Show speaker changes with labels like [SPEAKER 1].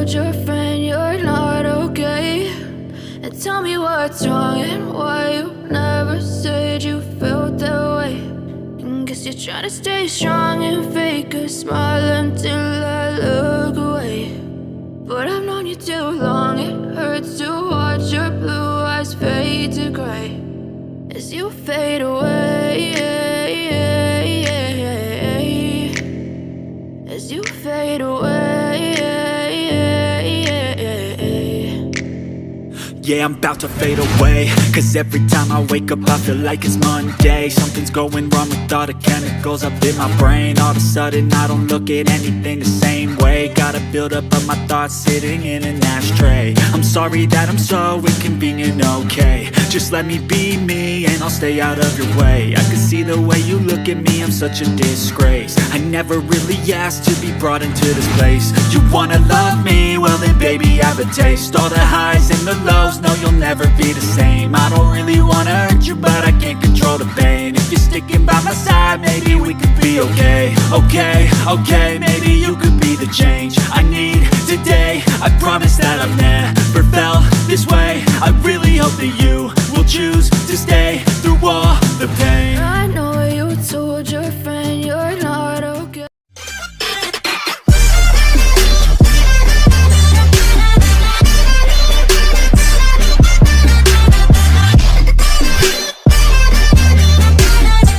[SPEAKER 1] told your friend you're not okay, and tell me what's wrong and why you never said you felt that way. And guess you're trying to stay strong and fake a smile until I look away. But I've known you too long, it hurts to watch your blue eyes fade to gray as you fade away, as you fade away.
[SPEAKER 2] Yeah, I'm about to fade away, cause every time I wake up I feel like it's Monday. Something's going wrong with all the chemicals up in my brain. All of a sudden I don't look at anything the same way. Gotta build up of my thoughts sitting in an ashtray. I'm sorry that I'm so inconvenient, okay. Just let me be me and I'll stay out of your way. I can see the way you look at me, I'm such a disgrace. I never really asked to be brought into this place. You wanna love me? Well then baby have a taste. All the highs and the lows, no you'll never be the same. I don't really wanna hurt you but I can't control the pain. If you're sticking by my side maybe we could be okay. Okay, maybe you could be the change I need today. I promise that I've never felt this way. I really hope that you will choose